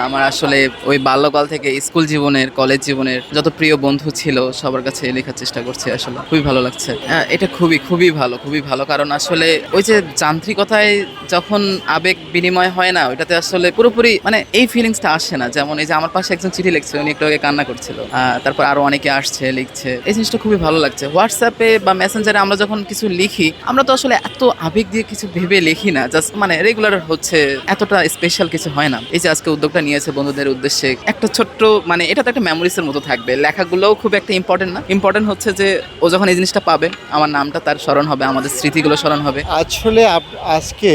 আমার আসলে ওই বাল্যকাল থেকে স্কুল জীবনের, কলেজ জীবনের যত প্রিয় বন্ধু ছিল সবার কাছে লেখার চেষ্টা করছি। আসলে খুবই ভালো লাগছে। এটা খুবই খুবই ভালো, খুবই ভালো। কারণ আসলে ওই যে যান্ত্রিকতায় যখন আবেগ বিনিময় হয় না, ওইটাতে আসলে পুরোপুরি মানে এই ফিলিংসটা আসে না। যেমন এই যে আমার পাশে একজন চিঠি লিখছে, উনি একটু আগে কান্না করছিল। তারপর আরো অনেকে আসছে, লিখছে। এই জিনিসটা খুবই ভালো লাগছে। হোয়াটসঅ্যাপে বা মেসেঞ্জারে আমরা যখন কিছু লিখি, আমরা তো আসলে এত আবেগ দিয়ে কিছু ভেবে লিখি না, জাস্ট মানে রেগুলার হচ্ছে, এতটা স্পেশাল কিছু হয় না। এই যে আজকে উদ্যোগটা নিয়েছে বন্ধুদের উদ্দেশ্যে, একটা ছোট্ট মানে এটা তো একটা মেমোরিজের মতো থাকবে। লেখাগুলোও খুব একটা ইম্পর্টেন্ট না, ইম্পর্টেন্ট হচ্ছে যে ও যখন এই জিনিসটা পাবে, আমার নামটা তার স্মরণ হবে, আমাদের স্মৃতিগুলো স্মরণ হবে। আসলে আজকে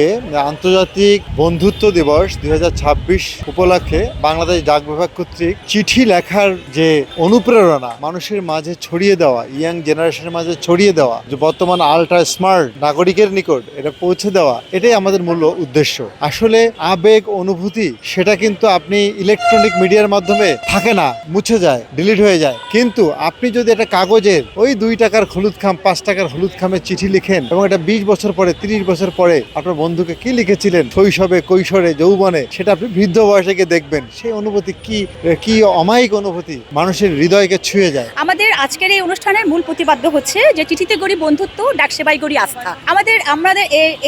আন্তর্জাতিক বন্ধুত্ব দিবস 2026 উপলক্ষে বাংলাদেশ ডাক বিভাগ কর্তৃক চিঠি লেখার যে অনুপ্রেরণা মানুষের মাঝে ছড়িয়ে দেওয়া, ইয়াং জেনারেশনের মাঝে ছড়িয়ে দেওয়া, যে বর্তমান আল্ট্রা স্মার্ট নাগরিকের নিকট এটা পৌঁছে দেওয়া, এটাই আমাদের মূল উদ্দেশ্য। আসলে আবেগ অনুভূতি সেটা কিন্তু আপনি ইলেকট্রনিক মিডিয়ার মাধ্যমে থাকে না, মুছে যায়, ডিলিট হয়ে যায়। কিন্তু আপনি যদি একটা কাগজের ওই 2 টাকার হলুদ খাম, 5 টাকার হলুদ খামে চিঠি লিখেন এবং এটা 20 বছর পরে, 30 বছর পরে আপনার বন্ধুকে কি লিখেছিলেন শৈশবে, কৈশোরে, যৌবনে, সেটা আপনি বৃদ্ধ বয়সে গিয়ে দেখবেন, সেই অনুভূতি কি কি অমায়িক অনুভূতি, মানুষের হৃদয়কে ছুঁয়ে যায়। আমাদের আজকের এই অনুষ্ঠানের মূল প্রতিপাদ্য হচ্ছে যে চিঠিতে গড়ি বন্ধুত্ব, ডাক সেবাই গড়ি আস্থা। আমাদের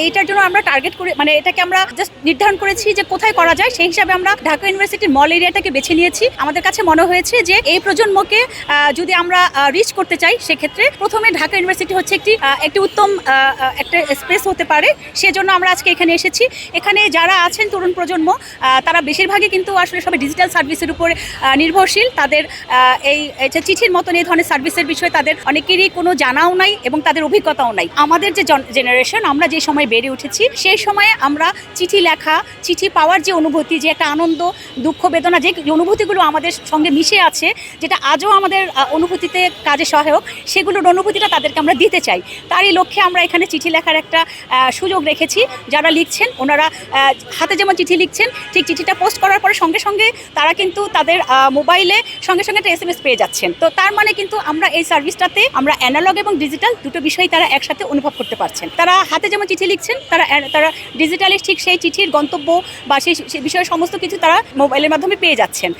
এইটার জন্য আমরা টার্গেট করে মানে এটাকে আমরা জাস্ট নির্ধারণ করেছি যে কোথায় করা যায়। সেই হিসাবে আমরা ঢাকা ইউনিভার্সিটির মল এরিয়াটাকে বেছে নিয়েছি। আমাদের কাছে মনে হয়েছে যে এই প্রজন্মকে যদি আমরা রিচ করতে চাই, সেক্ষেত্রে প্রথমে ঢাকা ইউনিভার্সিটি হচ্ছে একটি উত্তম একটা স্পেস হতে পারে। সেজন্য আমরা আজকে এখানে এসেছি। এখানে যারা আছেন তরুণ প্রজন্ম, তারা বেশিরভাগই কিন্তু আসলে সবাই ডিজিটাল সার্ভিসের উপরে নির্ভরশীল। তাদের এই চিঠির মতন এই ধরনের সার্ভিসের বিষয়ে তাদের অনেকেরই কোনো জানাও নাই এবং তাদের অভিজ্ঞতাও নাই। আমাদের যে জেনারেশন, আমরা যে সময় বেড়ে উঠেছি, সেই সময়ে আমরা চিঠি লেখা, চিঠি পাওয়ার যে অনুভূতি, যে একটা আনন্দ, দুঃখ, বেদনা, যে অনুভূতিগুলো আমাদের সঙ্গে মিশে আছে, যেটা আজও আমাদের অনুভূতিতে কাজে সহায়ক, সেগুলোর অনুভূতিটা তাদেরকে আমরা দিতে চাই। তারই লক্ষ্যে আমরা এখানে চিঠি লেখার একটা সুযোগ রেখেছি। যারা লিখছেন ওনারা হাতে যেমন চিঠি লিখছেন, ঠিক চিঠিটা পোস্ট করার পরে সঙ্গে সঙ্গে তারা কিন্তু তাদের মোবাইলে সঙ্গে সঙ্গে একটা SMS পেয়ে যাচ্ছেন। তো তার মানে কিন্তু আমরা এই সার্ভিসটাতে আমরা অ্যানালগ এবং ডিজিটাল দুটো বিষয় তারা একসাথে অনুভব করতে পারছেন। তারা হাতে যেমন চিঠি লিখছেন, তারা ডিজিটালি ঠিক সেই চিঠির গন্তব্য বা সেই বিষয়ে সমস্ত কিছু তারা মোবাইলের মাধ্যমে পেয়ে যাচ্ছেন।